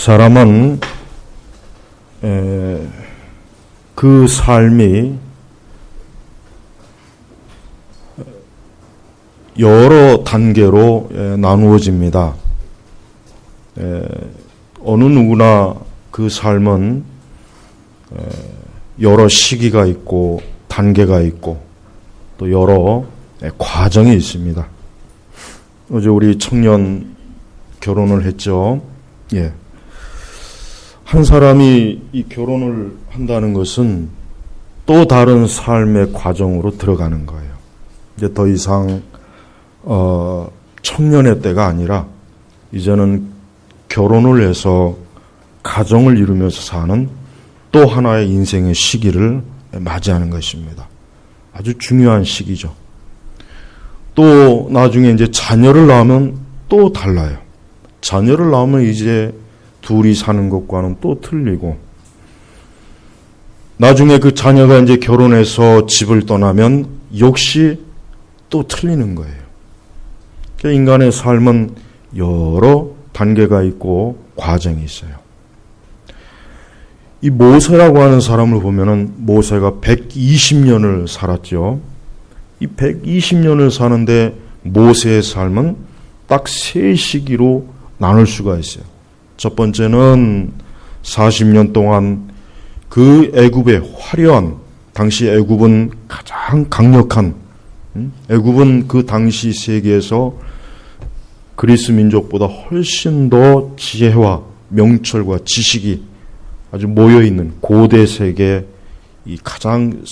사람은 그 삶이 여러 단계로 나누어집니다. 어느 누구나 그 삶은 여러 시기가 있고 단계가 있고 또 여러 과정이 있습니다. 어제 우리 청년 결혼을 했죠. 예. 한 사람이 이 결혼을 한다는 것은 또 다른 삶의 과정으로 들어가는 거예요. 이제 더 이상 청년의 때가 아니라 이제는 결혼을 해서 가정을 이루면서 사는 또 하나의 인생의 시기를 맞이하는 것입니다. 아주 중요한 시기죠. 또 나중에 이제 자녀를 낳으면 또 달라요. 자녀를 낳으면 이제 둘이 사는 것과는 또 틀리고, 나중에 그 자녀가 이제 결혼해서 집을 떠나면 역시 또 틀리는 거예요. 그러니까 인간의 삶은 여러 단계가 있고 과정이 있어요. 이 모세라고 하는 사람을 보면은 모세가 120년을 살았죠. 이 120년을 사는데 모세의 삶은 딱 세 시기로 나눌 수가 있어요. 첫 번째는 40년 동안 그 애굽의 화려한, 당시 애굽은 가장 강력한, 애굽은 그 당시 세계에서 그리스 민족보다 훨씬 더 지혜와 명철과 지식이 아주 모여있는 고대 세계 이 가장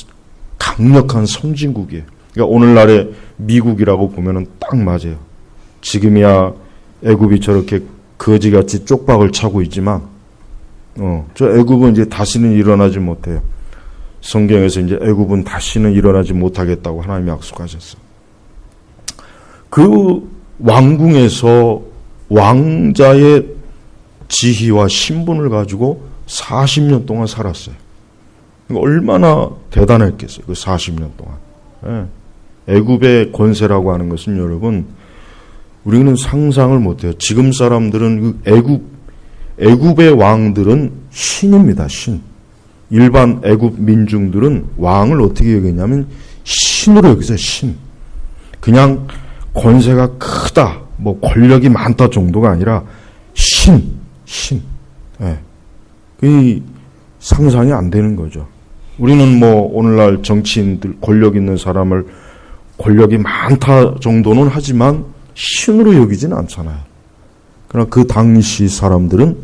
강력한 선진국이에요. 그러니까 오늘날의 미국이라고 보면은 딱 맞아요. 지금이야 애굽이 저렇게 거지같이 쪽박을 차고 있지만, 저 애굽은 이제 다시는 일어나지 못해요. 성경에서 이제 애굽은 다시는 일어나지 못하겠다고 하나님이 약속하셨어요. 그 왕궁에서 왕자의 지위와 신분을 가지고 40년 동안 살았어요. 얼마나 대단했겠어요, 그 40년 동안. 애굽의 권세라고 하는 것은 여러분, 우리는 상상을 못해요. 지금 사람들은 그 애굽의 왕들은 신입니다, 신. 일반 애굽 민중들은 왕을 어떻게 여기냐면 신으로 여기서 신. 그냥 권세가 크다, 뭐 권력이 많다 정도가 아니라 신. 예. 그 상상이 안 되는 거죠. 우리는 뭐 오늘날 정치인들, 권력 있는 사람을 권력이 많다 정도는 하지만 신으로 여기지는 않잖아요. 그러나 그 당시 사람들은,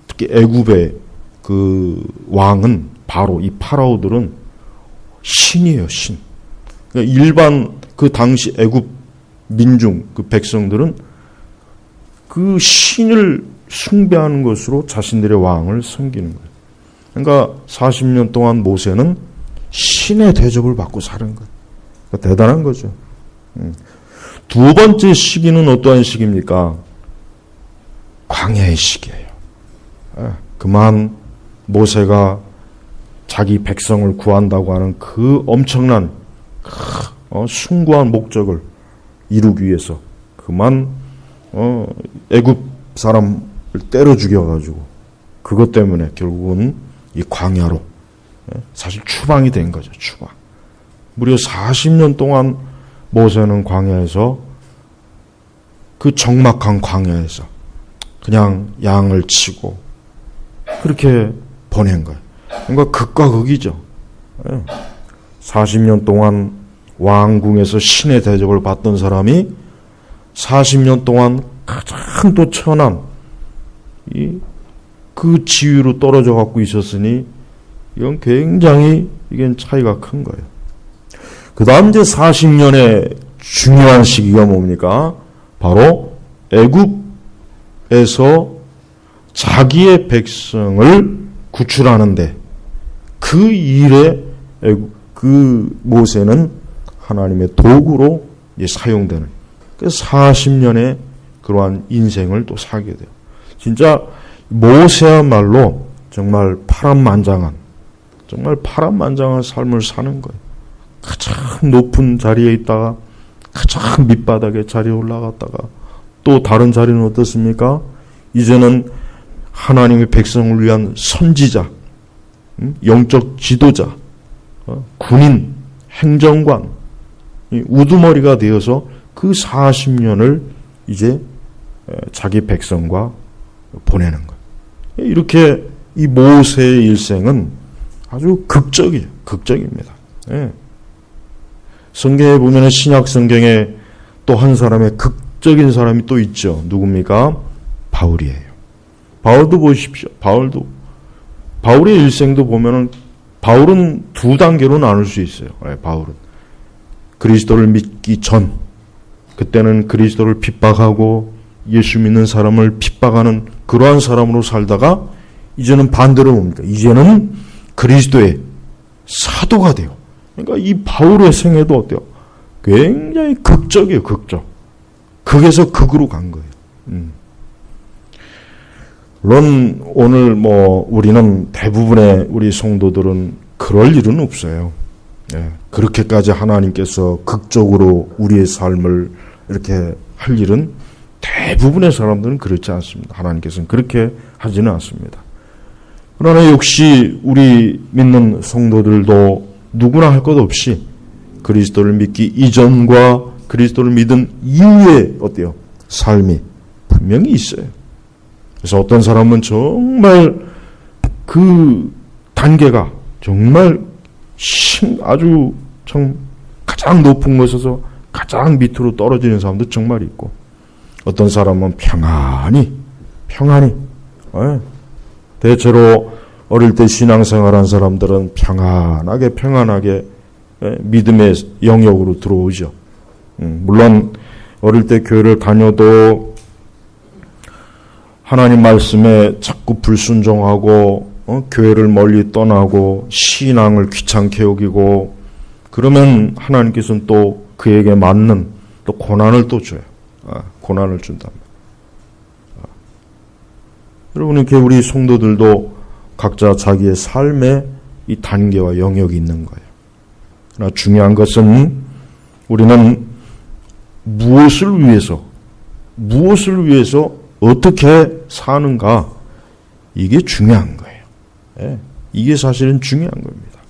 특히 애굽의 그 왕은, 바로 이 파라오들은 신이에요, 신. 그러니까 일반 그 당시 애굽 민중, 그 백성들은 그 신을 숭배하는 것으로 자신들의 왕을 섬기는 거예요. 그러니까 40년 동안 모세는 신의 대접을 받고 사는 거예요. 그러니까 대단한 거죠. 두 번째 시기는 어떠한 시기입니까? 광야의 시기예요. 그만 모세가 자기 백성을 구한다고 하는 그 엄청난 숭고한 목적을 이루기 위해서 그만 애굽 사람을 때려 죽여가지고 그것 때문에 결국은 이 광야로 사실 추방이 된 거죠. 추방. 무려 40년 동안 모세는 광야에서, 그 적막한 광야에서 그냥 양을 치고 그렇게 보낸 거예요. 그러니까 극과 극이죠. 40년 동안 왕궁에서 신의 대접을 받던 사람이 40년 동안 가장 또 천한 그 지위로 떨어져 갖고 있었으니 이건 굉장히 차이가 큰 거예요. 그 다음 이제 40년의 중요한 시기가 뭡니까? 바로 애굽에서 자기의 백성을 구출하는데 그 일에 그 모세는 하나님의 도구로 사용되는, 그래서 40년의 그러한 인생을 또 살게 돼요. 진짜 모세야말로 정말 파란만장한 삶을 사는 거예요. 가장 높은 자리에 있다가 가장 밑바닥에 자리에 올라갔다가 또 다른 자리는 어떻습니까? 이제는 하나님의 백성을 위한 선지자, 영적 지도자, 군인, 행정관, 우두머리가 되어서 그 40년을 이제 자기 백성과 보내는 거예요. 이렇게 이 모세의 일생은 아주 극적입니다. 예. 성경에 보면 신약 성경에 또 한 사람의 극적인 사람이 또 있죠. 누굽니까? 바울이에요. 바울도 보십시오. 바울의 일생도 보면은 바울은 두 단계로 나눌 수 있어요. 바울은 그리스도를 믿기 전, 그때는 그리스도를 핍박하고 예수 믿는 사람을 핍박하는 그러한 사람으로 살다가 이제는 반대로 뭡니까? 이제는 그리스도의 사도가 돼요. 그러니까 이 바울의 생애도 어때요? 굉장히 극적이에요. 극에서 극으로 간 거예요. 물론 오늘 우리는 대부분의 우리 성도들은 그럴 일은 없어요. 예, 그렇게까지 하나님께서 극적으로 우리의 삶을 이렇게 할 일은 대부분의 사람들은 그렇지 않습니다. 하나님께서는 그렇게 하지는 않습니다. 그러나 역시 우리 믿는 성도들도 누구나 할 것 없이 그리스도를 믿기 이전과 그리스도를 믿은 이후에 어때요? 삶이 분명히 있어요. 그래서 어떤 사람은 정말 그 단계가 정말 아주 참 가장 높은 곳에서 가장 밑으로 떨어지는 사람도 정말 있고, 어떤 사람은 평안히 대체로 어릴 때 신앙생활한 사람들은 평안하게 믿음의 영역으로 들어오죠. 물론 어릴 때 교회를 다녀도 하나님 말씀에 자꾸 불순종하고 교회를 멀리 떠나고 신앙을 귀찮게 여기고 그러면 하나님께서는 또 그에게 맞는 또 고난을 또 줘요. 고난을 준답니다. 여러분, 이렇게 우리 성도들도 각자 자기의 삶의 이 단계와 영역이 있는 거예요. 그러나 중요한 것은 우리는 무엇을 위해서 어떻게 사는가, 이게 중요한 거예요. 예, 이게 사실은 중요한 겁니다.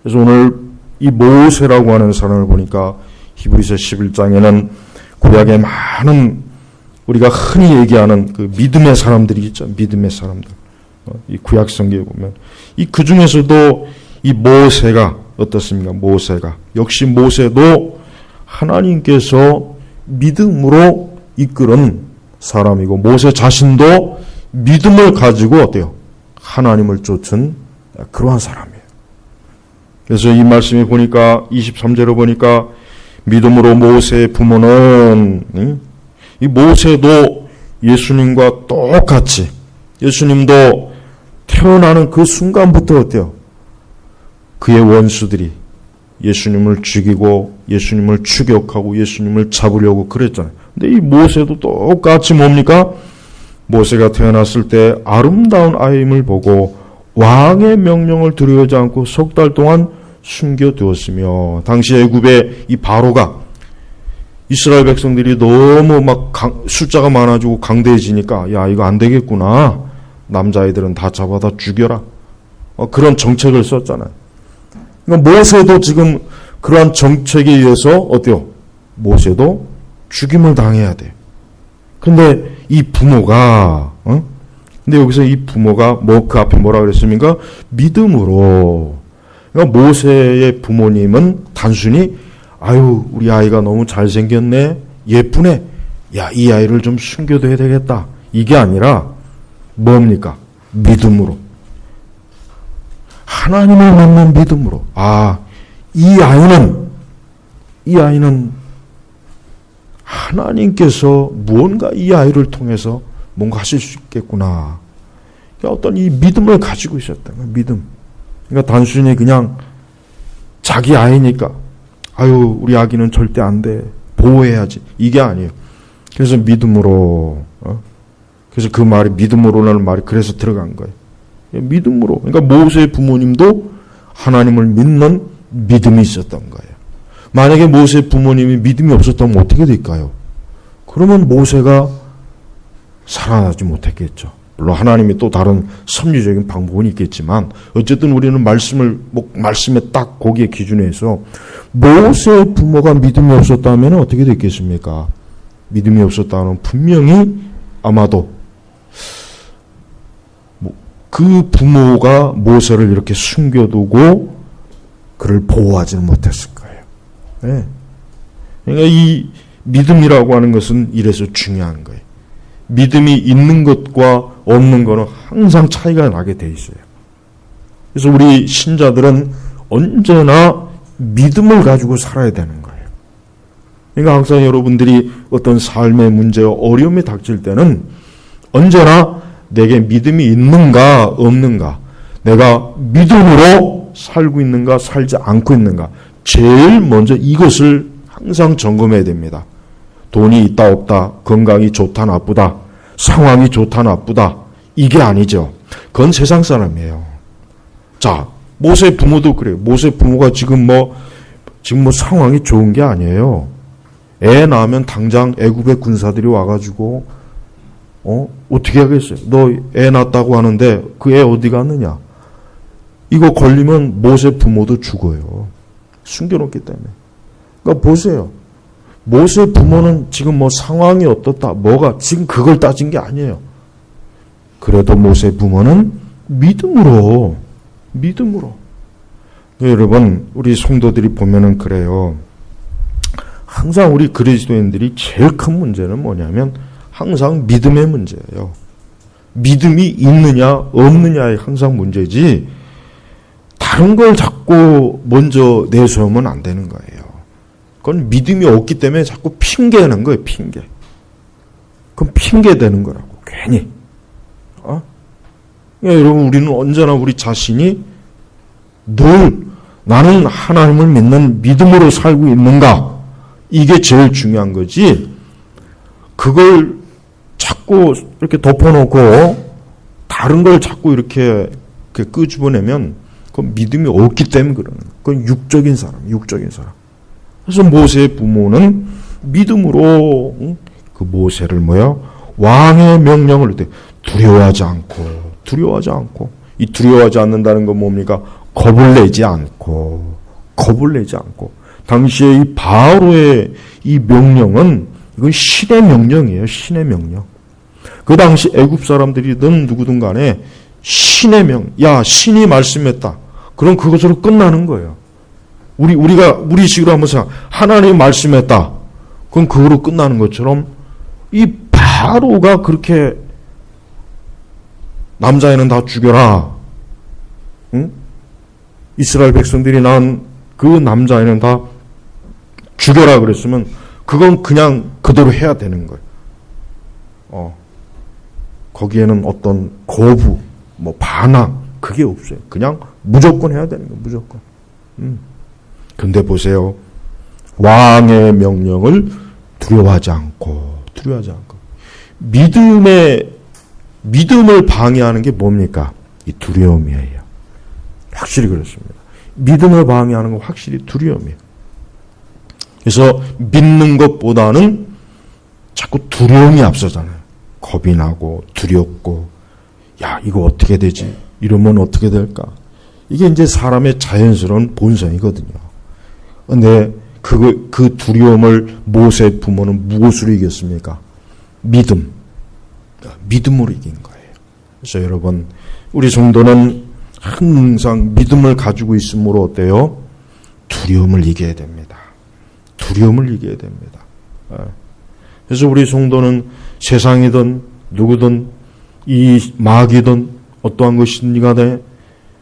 그래서 오늘 이 모세라고 하는 사람을 보니까 히브리서 11장에는 구약의 많은 우리가 흔히 얘기하는 그 믿음의 사람들이 있죠. 믿음의 사람들. 이 구약 성경에 보면 그 중에서도 이 모세가 어떻습니까? 역시 모세도 하나님께서 믿음으로 이끄는 사람이고, 모세 자신도 믿음을 가지고 어때요? 하나님을 쫓은 그러한 사람이에요. 그래서 이 말씀에 보니까 23절에 보니까 믿음으로 모세의 부모는 이 모세도 예수님과 똑같이, 예수님도 태어나는 그 순간부터 어때요? 그의 원수들이 예수님을 죽이고 예수님을 추격하고 예수님을 잡으려고 그랬잖아요. 근데 이 모세도 똑같이 뭡니까? 모세가 태어났을 때 아름다운 아이임을 보고 왕의 명령을 두려워하지 않고 3달 동안 숨겨두었으며, 당시 애굽의 이 바로가 이스라엘 백성들이 너무 막 숫자가 많아지고 강대해지니까 야, 이거 안 되겠구나, 남자아이들은 다 잡아다 죽여라, 그런 정책을 썼잖아요. 그러니까 모세도 지금 그러한 정책에 의해서 어때요? 모세도 죽임을 당해야 돼요. 근데 이 부모가 근데 여기서 이 부모가 그 앞에 뭐라 그랬습니까? 믿음으로. 그러니까 모세의 부모님은 단순히 우리 아이가 너무 잘생겼네, 예쁘네, 야, 이 아이를 좀 숨겨둬야 되겠다, 이게 아니라 뭡니까? 믿음으로. 하나님을 믿는 믿음으로. 이 아이는 하나님께서 무언가 이 아이를 통해서 뭔가 하실 수 있겠구나. 어떤 이 믿음을 가지고 있었던 거예요. 믿음. 그러니까 단순히 그냥 자기 아이니까 우리 아기는 절대 안 돼, 보호해야지, 이게 아니에요. 그래서 믿음으로. 그래서 그 말이 믿음으로라는 말이 그래서 들어간 거예요. 믿음으로. 그러니까 모세의 부모님도 하나님을 믿는 믿음이 있었던 거예요. 만약에 모세의 부모님이 믿음이 없었다면 어떻게 될까요? 그러면 모세가 살아나지 못했겠죠. 물론 하나님이 또 다른 섭리적인 방법은 있겠지만 어쨌든 우리는 말씀에 딱 거기에 기준해서 모세의 부모가 믿음이 없었다면 어떻게 됐겠습니까? 믿음이 없었다면 분명히 아마도 그 부모가 모세를 이렇게 숨겨두고 그를 보호하지는 못했을 거예요. 네. 그러니까 이 믿음이라고 하는 것은 이래서 중요한 거예요. 믿음이 있는 것과 없는 것은 항상 차이가 나게 돼 있어요. 그래서 우리 신자들은 언제나 믿음을 가지고 살아야 되는 거예요. 그러니까 항상 여러분들이 어떤 삶의 문제와 어려움이 닥칠 때는 언제나 내게 믿음이 있는가 없는가, 내가 믿음으로 살고 있는가 살지 않고 있는가, 제일 먼저 이것을 항상 점검해야 됩니다. 돈이 있다 없다, 건강이 좋다 나쁘다, 상황이 좋다 나쁘다, 이게 아니죠. 그건 세상 사람이에요. 자, 모세 부모도 그래요. 모세 부모가 지금 상황이 좋은 게 아니에요. 애 낳으면 당장 애굽의 군사들이 와가지고 어떻게 하겠어요? 너 애 낳았다고 하는데 그 애 어디 갔느냐? 이거 걸리면 모세 부모도 죽어요. 숨겨놓기 때문에. 그러니까 보세요. 모세 부모는 지금 상황이 어떻다, 지금 그걸 따진 게 아니에요. 그래도 모세 부모는 믿음으로. 여러분, 우리 성도들이 보면은 그래요. 항상 우리 그리스도인들이 제일 큰 문제는 뭐냐면 항상 믿음의 문제예요. 믿음이 있느냐 없느냐의 항상 문제지 다른 걸 자꾸 먼저 내세우면 안 되는 거예요. 그건 믿음이 없기 때문에 자꾸 핑계는 거예요. 핑계. 그건 핑계 되는 거라고. 괜히. 그러니까 여러분, 우리는 언제나 우리 자신이 늘 나는 하나님을 믿는 믿음으로 살고 있는가, 이게 제일 중요한 거지. 그걸 자꾸 이렇게 덮어놓고 다른 걸 자꾸 이렇게 끄집어내면 그건 믿음이 없기 때문에 그러는 거예요. 그건 육적인 사람. 그래서 모세의 부모는 믿음으로 그 모세를 왕의 명령을 두려워하지 않고. 이 두려워하지 않는다는 건 뭡니까? 겁을 내지 않고. 당시에 이 바로의 이 명령은 이건 신의 명령이에요. 신의 명령. 그 당시 애굽 사람들이든 누구든 간에 신의 신이 말씀했다. 그럼 그것으로 끝나는 거예요. 우리 식으로 한번 생각. 하나님이 말씀했다. 그럼 그거로 끝나는 것처럼 이 바로가 그렇게 남자애는 다 죽여라. 응? 이스라엘 백성들이 낳은 그 남자애는 다 죽여라 그랬으면 그건 그냥 그대로 해야 되는 거예요. 거기에는 어떤 거부, 반항, 그게 없어요. 그냥 무조건 해야 되는 거예요. 무조건. 근데 보세요. 왕의 명령을 두려워하지 않고. 믿음을 방해하는 게 뭡니까? 이 두려움이에요. 확실히 그렇습니다. 믿음을 방해하는 건 확실히 두려움이에요. 그래서 믿는 것보다는 자꾸 두려움이 앞서잖아요. 겁이 나고 두렵고, 이거 어떻게 되지? 이러면 어떻게 될까? 이게 이제 사람의 자연스러운 본성이거든요. 근데 그 두려움을 모세 부모는 무엇으로 이겼습니까? 믿음으로 이긴 거예요. 그래서 여러분, 우리 성도는 항상 믿음을 가지고 있으므로 어때요? 두려움을 이겨야 됩니다. 그래서 우리 성도는 세상이든 누구든 이 마귀든 어떠한 것이든 간에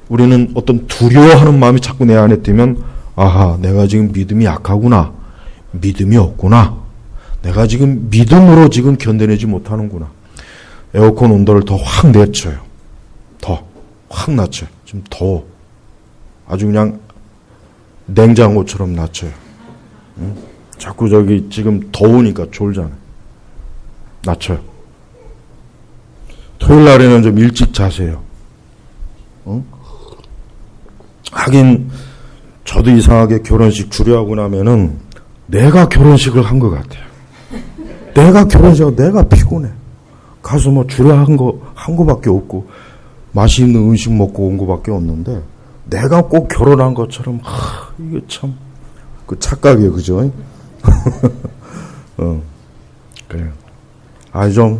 우리는 어떤 두려워하는 마음이 자꾸 내 안에 들면, 내가 지금 믿음이 약하구나. 믿음이 없구나. 내가 지금 믿음으로 지금 견뎌내지 못하는구나. 에어컨 온도를 더 확 낮춰요. 확 낮춰요. 지금 더워. 아주 그냥 냉장고처럼 낮춰요. 자꾸 지금 더우니까 졸잖아요. 낮춰요. 토요일 날에는 좀 일찍 자세요. 하긴 저도 이상하게 결혼식 주례하고 나면은 내가 결혼식을 한 것 같아요. 내가 피곤해. 가서 뭐 주례 한 거밖에 없고, 맛있는 음식 먹고 온 거밖에 없는데, 내가 꼭 결혼한 것처럼, 이게 참, 그 착각이에요, 그죠? 그래요. 좀,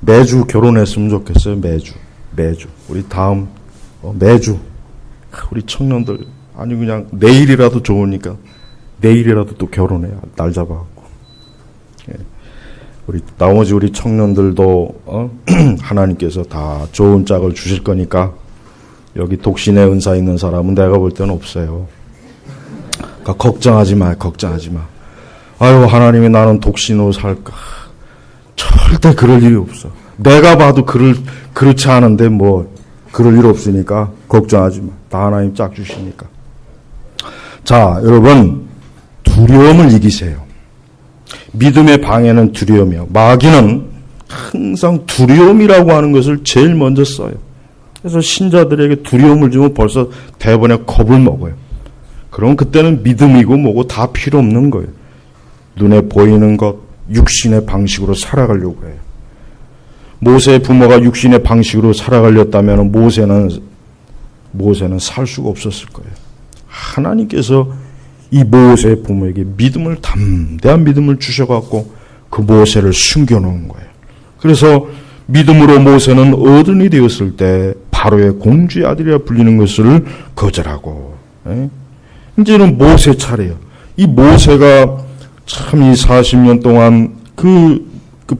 매주 결혼했으면 좋겠어요, 매주. 우리 다음, 매주. 우리 청년들, 아니, 그냥 내일이라도 좋으니까, 내일이라도 또 결혼해요. 날 잡아갖고. 나머지 우리 청년들도, 하나님께서 다 좋은 짝을 주실 거니까, 여기 독신의 은사 있는 사람은 내가 볼 때는 없어요. 그러니까 걱정하지 마. 아유, 하나님이 나는 독신으로 살까. 절대 그럴 일이 없어. 내가 봐도 그렇지 않은데 뭐, 그럴 일 없으니까 걱정하지 마. 다 하나님 짝 주시니까. 자, 여러분, 두려움을 이기세요. 믿음의 방해는 두려움이요. 마귀는 항상 두려움이라고 하는 것을 제일 먼저 써요. 그래서 신자들에게 두려움을 주면 벌써 대번에 겁을 먹어요. 그럼 그때는 믿음이고 뭐고 다 필요 없는 거예요. 눈에 보이는 것, 육신의 방식으로 살아가려고 해요. 모세의 부모가 육신의 방식으로 살아가렸다면 모세는 살 수가 없었을 거예요. 하나님께서 이 모세의 부모에게 담대한 믿음을 주셔갖고 그 모세를 숨겨놓은 거예요. 그래서 믿음으로 모세는 어른이 되었을 때 바로의 공주의 아들이라 불리는 것을 거절하고, 이제는 모세 차례예요. 이 모세가 참 이 40년 동안 그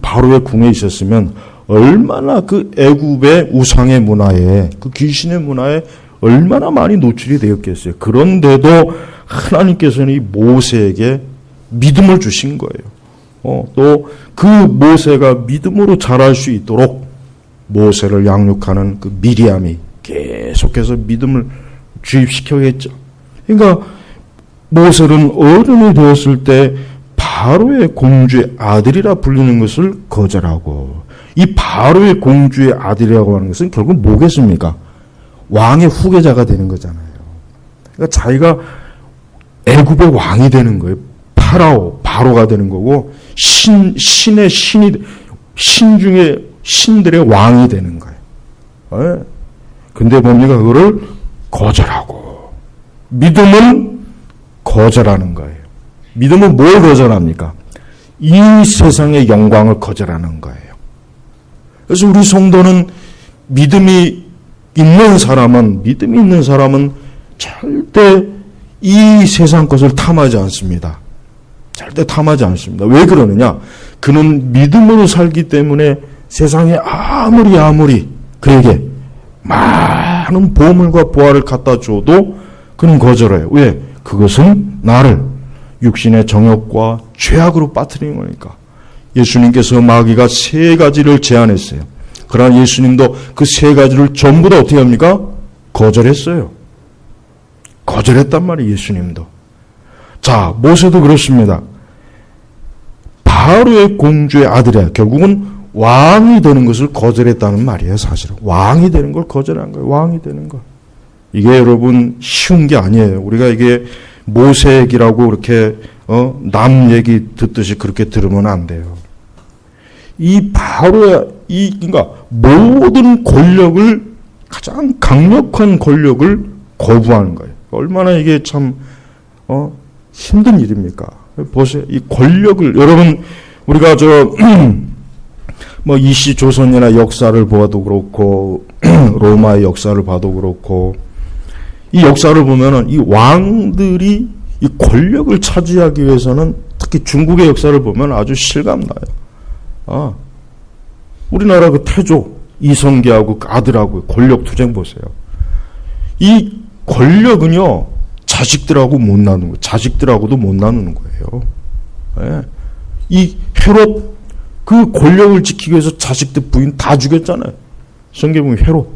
바로의 궁에 있었으면 얼마나 그 애굽의 우상의 문화에, 그 귀신의 문화에 얼마나 많이 노출이 되었겠어요. 그런데도 하나님께서는 이 모세에게 믿음을 주신 거예요. 또 그 모세가 믿음으로 자랄 수 있도록 모세를 양육하는 그 미리암이 계속해서 믿음을 주입시켜겠죠. 그러니까 모세는 어른이 되었을 때 바로의 공주의 아들이라 불리는 것을 거절하고, 이 바로의 공주의 아들이라고 하는 것은 결국 뭐겠습니까? 왕의 후계자가 되는 거잖아요. 그러니까 자기가 애굽의 왕이 되는 거예요. 바로가 되는 거고, 신 중에 신들의 왕이 되는 거예요. 근데 뭡니까? 그거를 거절하고, 믿음은 거절하는 거예요. 믿음은 뭘 거절합니까? 이 세상의 영광을 거절하는 거예요. 그래서 우리 성도는 믿음이 있는 사람은 절대 이 세상 것을 탐하지 않습니다. 절대 탐하지 않습니다. 왜 그러느냐? 그는 믿음으로 살기 때문에 세상에 아무리 그에게 많은 보물과 보화를 갖다 줘도 그는 거절해요. 왜? 그것은 나를 육신의 정욕과 죄악으로 빠뜨리는 거니까. 예수님께서 마귀가 3가지를 제안했어요. 그러나 예수님도 그 3가지를 전부 다 어떻게 합니까? 거절했어요. 거절했단 말이에요, 예수님도. 자, 모세도 그렇습니다. 바로의 공주의 아들이야. 결국은 왕이 되는 것을 거절했다는 말이에요, 사실은. 왕이 되는 걸 거절한 거예요, 왕이 되는 거. 이게 여러분 쉬운 게 아니에요. 우리가 이게 모세 얘기라고 이렇게 남 얘기 듣듯이 그렇게 들으면 안 돼요. 이 바로의 그러니까 모든 권력을, 가장 강력한 권력을 거부하는 거예요. 얼마나 이게 참 힘든 일입니까? 보세요. 이 권력을, 여러분 우리가 뭐 이시 조선이나 역사를 보아도 그렇고 로마의 역사를 봐도 그렇고, 이 역사를 보면은 이 왕들이 이 권력을 차지하기 위해서는, 특히 중국의 역사를 보면 아주 실감나요. 우리나라 그 태조 이성계하고 그 아들하고 권력 투쟁 보세요. 이 권력은요, 자식들하고도 못 나누는 거예요. 네. 이 헤롯, 그 권력을 지키기 위해서 자식들 부인 다 죽였잖아요. 성경에 보면 헤롯.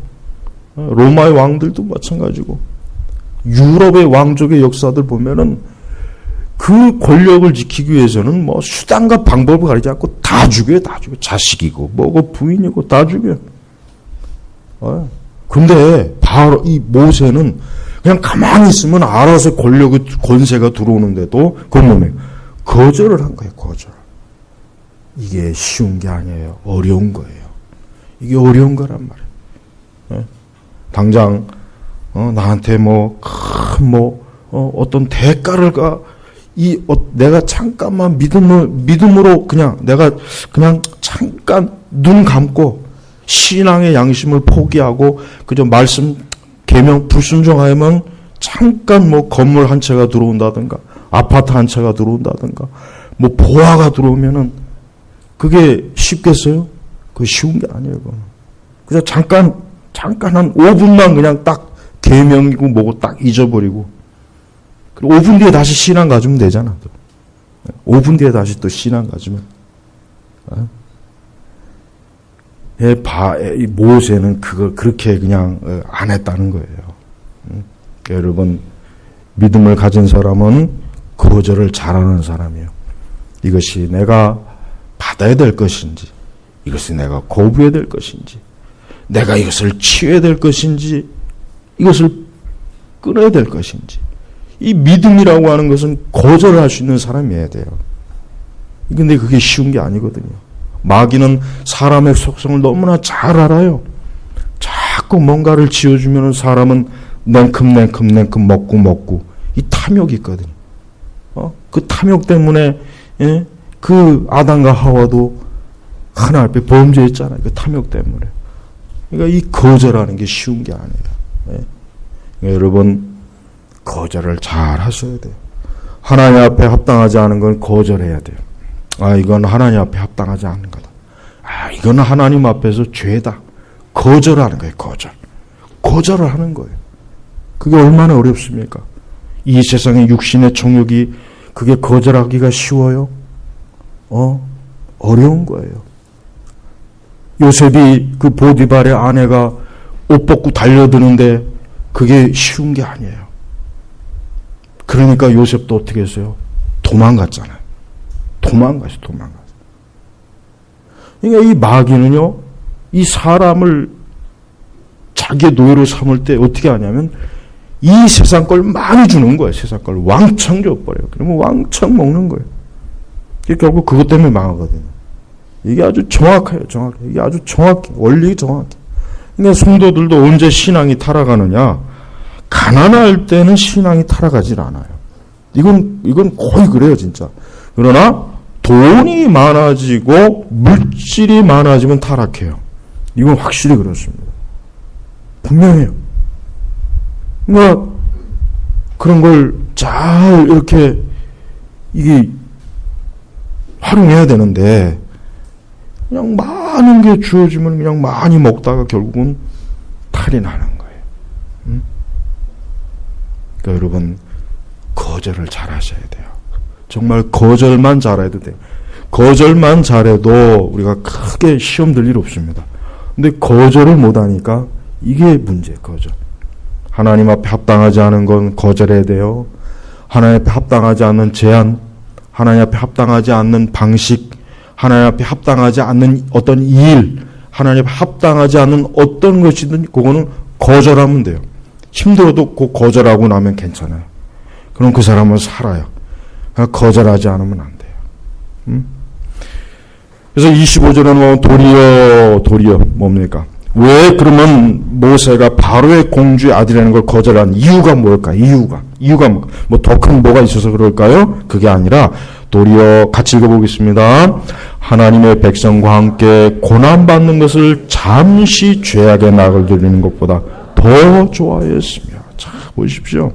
로마의 왕들도 마찬가지고, 유럽의 왕족의 역사들 보면은 그 권력을 지키기 위해서는 뭐 수단과 방법을 가리지 않고 다 죽여요. 자식이고 뭐고 부인이고 다 죽여요. 근데 바로 이 모세는 그냥 가만히 있으면 알아서 권세가 들어오는데도 그건 뭡니까? 거절을 한 거예요, 거절. 이게 쉬운 게 아니에요. 어려운 거예요. 이게 어려운 거란 말이에요. 당장 나한테 어떤 대가를 내가 잠깐만 믿음으로 내가 잠깐 눈 감고 신앙의 양심을 포기하고 그저 말씀 계명 불순종하면 잠깐 건물 한 채가 들어온다든가 아파트 한 채가 들어온다든가 보화가 들어오면은 그게 쉽겠어요? 그게 쉬운 게 아니에요. 그래서 잠깐 한 5분만 그냥 딱 계명이고 뭐고 딱 잊어버리고 그리고 5분 뒤에 다시 신앙 가지면 되잖아. 5분 뒤에 다시 또 신앙 가지면. 이 모세는 그걸 그렇게 그냥 안 했다는 거예요. 여러분, 믿음을 가진 사람은 거절을 잘하는 사람이에요. 이것이 내가 받아야 될 것인지, 이것이 내가 거부해야 될 것인지, 내가 이것을 취해야 될 것인지, 이것을 끊어야 될 것인지. 이 믿음이라고 하는 것은 거절을 할 수 있는 사람이어야 돼요. 근데 그게 쉬운 게 아니거든요. 마귀는 사람의 속성을 너무나 잘 알아요. 자꾸 뭔가를 지어주면 사람은 냉큼 먹고 이 탐욕이 있거든요. 그 탐욕 때문에 그 아담과 하와도 하나 앞에 범죄했잖아요. 그 탐욕 때문에. 그러니까 이 거절하는 게 쉬운 게 아니에요. 그러니까 여러분 거절을 잘 하셔야 돼요. 하나님 앞에 합당하지 않은 건 거절해야 돼요. 이건 하나님 앞에 합당하지 않는 거다. 이건 하나님 앞에서 죄다. 거절하는 거예요. 거절을 하는 거예요. 그게 얼마나 어렵습니까? 이 세상의 육신의 정욕이 그게 거절하기가 쉬워요? 어려운 거예요. 요셉이 그 보디발의 아내가 옷 벗고 달려드는데 그게 쉬운 게 아니에요. 그러니까 요셉도 어떻게 했어요? 도망갔잖아요. 도망갔어요. 그러니까 이 마귀는요, 이 사람을 자기의 노예로 삼을 때 어떻게 하냐면 이 세상 걸 많이 주는 거예요. 세상 걸 왕창 줘버려요. 그러면 왕창 먹는 거예요. 결국 그것 때문에 망하거든요. 이게 아주 정확해요. 이게 아주 정확해. 원리 정확해. 그러니까 성도들도 언제 신앙이 타락하느냐? 가난할 때는 신앙이 타락하질 않아요. 이건 거의 그래요, 진짜. 그러나 돈이 많아지고 물질이 많아지면 타락해요. 이건 확실히 그렇습니다. 분명해요. 그러니까 그런 걸 잘 이렇게 이게 활용해야 되는데 그냥 많은 게 주어지면 그냥 많이 먹다가 결국은 탈이 나는 거예요. 그러니까 여러분 거절을 잘 하셔야 돼요. 정말 거절만 잘해도 돼요. 거절만 잘해도 우리가 크게 시험 들 일 없습니다. 근데 거절을 못하니까 이게 문제예요. 거절. 하나님 앞에 합당하지 않은 건 거절해야 돼요. 하나님 앞에 합당하지 않는 제안, 하나님 앞에 합당하지 않는 방식, 하나님 앞에 합당하지 않는 어떤 일, 하나님 앞에 합당하지 않는 어떤 것이든 그거는 거절하면 돼요. 힘들어도 그 거절하고 나면 괜찮아요. 그럼 그 사람은 살아요. 거절하지 않으면 안 돼요. 그래서 25절은 도리어 뭡니까? 왜 그러면 모세가 바로의 공주의 아들이라는 걸 거절한 이유가 뭘까? 이유가 더 큰 뭐가 있어서 그럴까요? 그게 아니라 도리어 같이 읽어보겠습니다. 하나님의 백성과 함께 고난받는 것을 잠시 죄악의 낙을 들리는 것보다 더 좋아했으며. 자, 보십시오.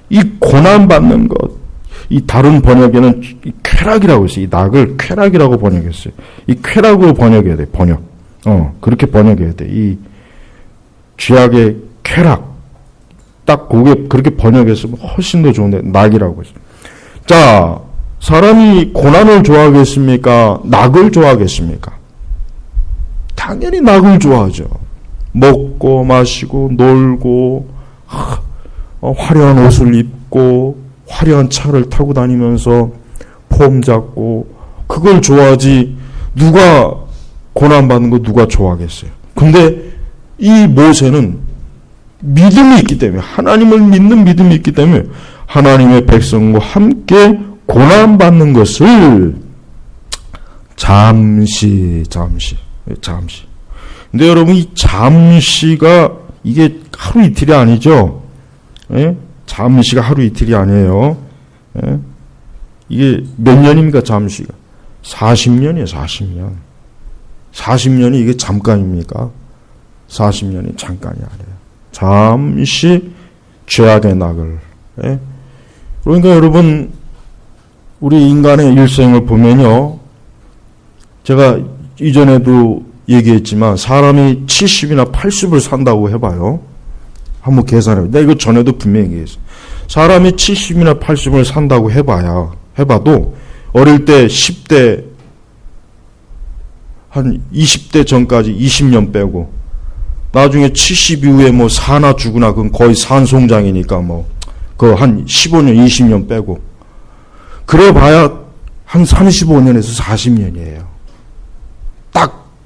이 고난받는 것, 이 다른 번역에는 이 쾌락이라고 했어요. 이 낙을 쾌락이라고 번역했어요. 이 쾌락으로 번역해야 돼. 그렇게 번역해야 돼. 이 죄악의 쾌락. 딱 그렇게 번역했으면 훨씬 더 좋은데, 낙이라고 했어요. 자, 사람이 고난을 좋아하겠습니까? 낙을 좋아하겠습니까? 당연히 낙을 좋아하죠. 먹고 마시고 놀고 화려한 옷을 입고 화려한 차를 타고 다니면서 폼 잡고 그걸 좋아하지 누가 고난받는 거 누가 좋아하겠어요. 근데 이 모세는 믿음이 있기 때문에 하나님을 믿는 믿음이 있기 때문에 하나님의 백성과 함께 고난받는 것을 잠시 근데 여러분, 이 잠시가 이게 하루 이틀이 아니죠. 예? 잠시가 하루 이틀이 아니에요. 예? 이게 몇 년입니까, 잠시가? 40년이에요, 40년. 40년이 이게 잠깐입니까? 40년이 잠깐이 아니에요. 잠시 죄악의 낙을. 예? 그러니까 여러분, 우리 인간의 일생을 보면요. 제가 이전에도 얘기했지만 사람이 70이나 80을 산다고 해봐요. 한번 계산해봐요. 내가 이거 전에도 분명히 얘기했어요. 사람이 70이나 80을 산다고 해봐도 어릴 때 10대, 한 20대 전까지 20년 빼고 나중에 70 이후에 뭐 사나 죽으나 그건 거의 산송장이니까 뭐 그 한 15년, 20년 빼고 그래 봐야 한 35년에서 40년이에요.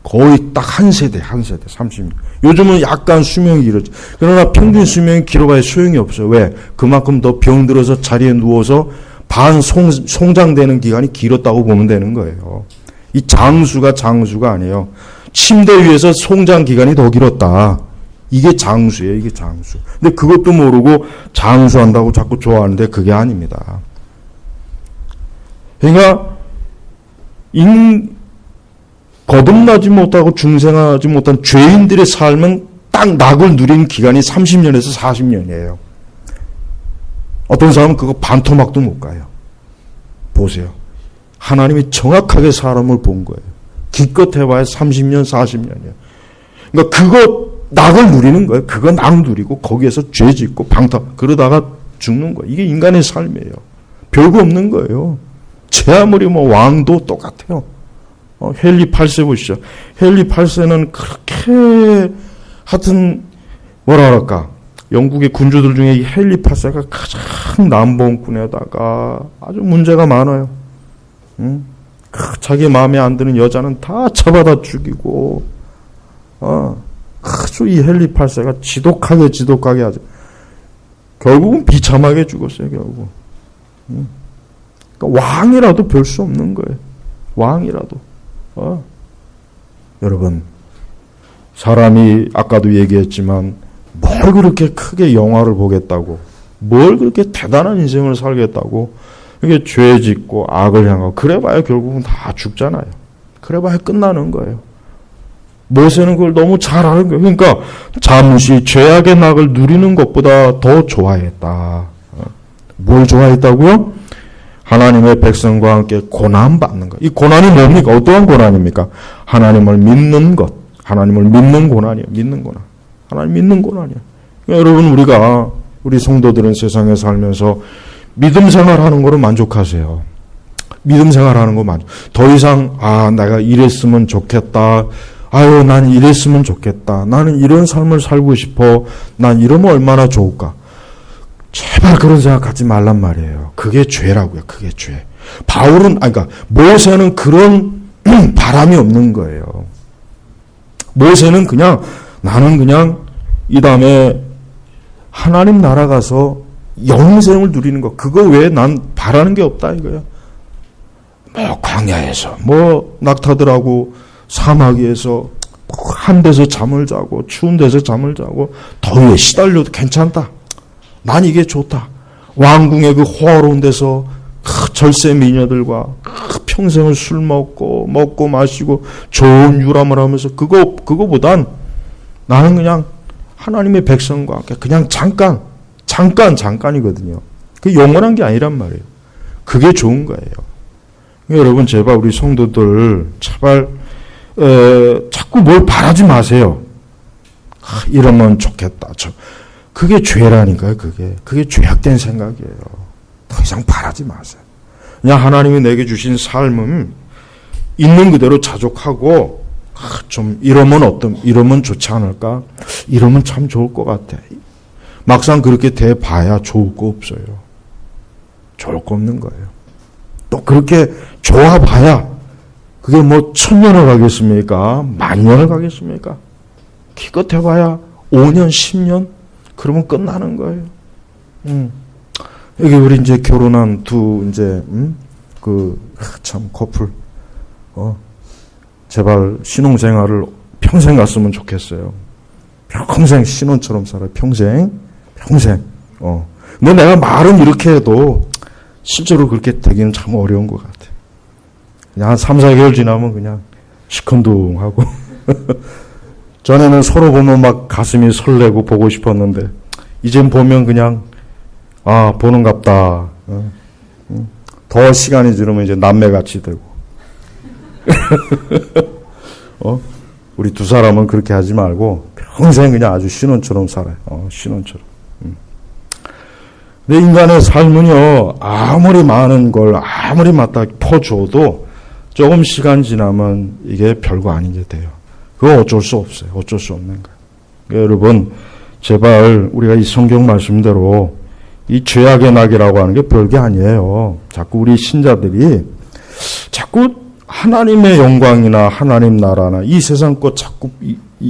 거의 딱 한 세대, 30년. 요즘은 약간 수명이 길어져. 그러나 평균 수명이 길어봐야 소용이 없어요. 왜? 그만큼 더 병들어서 자리에 누워서 송장되는 기간이 길었다고 보면 되는 거예요. 이 장수가 아니에요. 침대 위에서 송장 기간이 더 길었다. 이게 장수예요, 이게 장수. 근데 그것도 모르고 장수한다고 자꾸 좋아하는데 그게 아닙니다. 그러니까, 거듭나지 못하고 중생하지 못한 죄인들의 삶은 딱 낙을 누린 기간이 30년에서 40년이에요. 어떤 사람은 그거 반토막도 못 가요. 보세요. 하나님이 정확하게 사람을 본 거예요. 기껏 해봐야 30년, 40년이에요. 그러니까 그거 낙을 누리는 거예요. 그거 낙 누리고 거기에서 죄 짓고 그러다가 죽는 거예요. 이게 인간의 삶이에요. 별거 없는 거예요. 제 아무리 뭐 왕도 똑같아요. 헨리 8세 보시죠. 헨리 8세는 그렇게 하여튼 뭐라 그럴까. 영국의 군주들 중에 이 헨리 8세가 가장 남봉꾼에다가 아주 문제가 많아요. 자기 마음에 안 드는 여자는 다 잡아다 죽이고 아주 이 헨리 8세가 지독하게 하죠. 결국은 비참하게 죽었어요. 결국. 그러니까 왕이라도 별 수 없는 거예요. 왕이라도. 여러분, 사람이 아까도 얘기했지만 뭘 그렇게 크게 영화를 보겠다고, 뭘 그렇게 대단한 인생을 살겠다고 이게 죄 짓고 악을 향하고 그래봐야 결국은 다 죽잖아요. 그래봐야 끝나는 거예요. 모세는 그걸 너무 잘 아는 거예요. 그러니까 잠시 죄악의 낙을 누리는 것보다 더 좋아했다. 뭘 좋아했다고요? 하나님의 백성과 함께 고난받는 것. 이 고난이 뭡니까? 어떠한 고난입니까? 하나님을 믿는 것. 하나님을 믿는 고난이에요. 믿는 고난. 하나님 믿는 고난이에요. 그러니까 여러분, 우리 성도들은 세상에 살면서 믿음 생활하는 거로 만족하세요. 믿음 생활하는 거 더 이상, 내가 이랬으면 좋겠다. 아유, 난 이랬으면 좋겠다. 나는 이런 삶을 살고 싶어. 난 이러면 얼마나 좋을까. 제발 그런 생각 갖지 말란 말이에요. 그게 죄라고요. 그게 죄. 그러니까 모세는 그런 바람이 없는 거예요. 모세는 나는 그냥 이 다음에 하나님 나라 가서 영생을 누리는 거. 그거 외에 난 바라는 게 없다 이거야. 뭐 광야에서 낙타들하고 사막 위에서 한 데서 잠을 자고 추운 데서 잠을 자고 더위에 시달려도 괜찮다. 난 이게 좋다. 왕궁의 그 호화로운 데서 절세 미녀들과 평생을 술 먹고 마시고 좋은 유람을 하면서 그거보단 나는 그냥 하나님의 백성과 함께 그냥 잠깐이거든요. 그 영원한 게 아니란 말이에요. 그게 좋은 거예요. 여러분, 제발 우리 성도들 제발 자꾸 뭘 바라지 마세요. 이러면 좋겠다. 그게 죄라니까요. 그게 죄악된 생각이에요. 더 이상 바라지 마세요. 그냥 하나님이 내게 주신 삶은 있는 그대로 자족하고 좀 이러면 좋지 않을까? 이러면 참 좋을 것 같아. 막상 그렇게 돼봐야 좋을 거 없어요. 좋을 거 없는 거예요. 또 그렇게 좋아봐야 그게 1000년을 가겠습니까? 10,000년을 가겠습니까? 기껏 해봐야 5년, 10년? 그러면 끝나는 거예요. 여기 우리 이제 결혼한 참 커플, 제발 신혼생활을 평생 갔으면 좋겠어요. 평생 신혼처럼 살아요. 평생. 근데 내가 말은 이렇게 해도 실제로 그렇게 되기는 참 어려운 것 같아. 그냥 한 3, 4개월 지나면 그냥 시큰둥하고 전에는 서로 보면 막 가슴이 설레고 보고 싶었는데 이젠 보면 그냥 보는갑다. 더 시간이 지르면 이제 남매같이 되고 우리 두 사람은 그렇게 하지 말고 평생 그냥 아주 신혼처럼 살아요. 신혼처럼. 근데 인간의 삶은요, 아무리 많은 걸 아무리 맞다 퍼줘도 조금 시간 지나면 이게 별거 아닌 게 돼요. 그거 어쩔 수 없어요. 어쩔 수 없는 거예요. 그러니까 여러분, 제발 우리가 이 성경 말씀대로 이 죄악의 낙이라고 하는 게 별게 아니에요. 자꾸 우리 신자들이 자꾸 하나님의 영광이나 하나님 나라나 이 세상 것 자꾸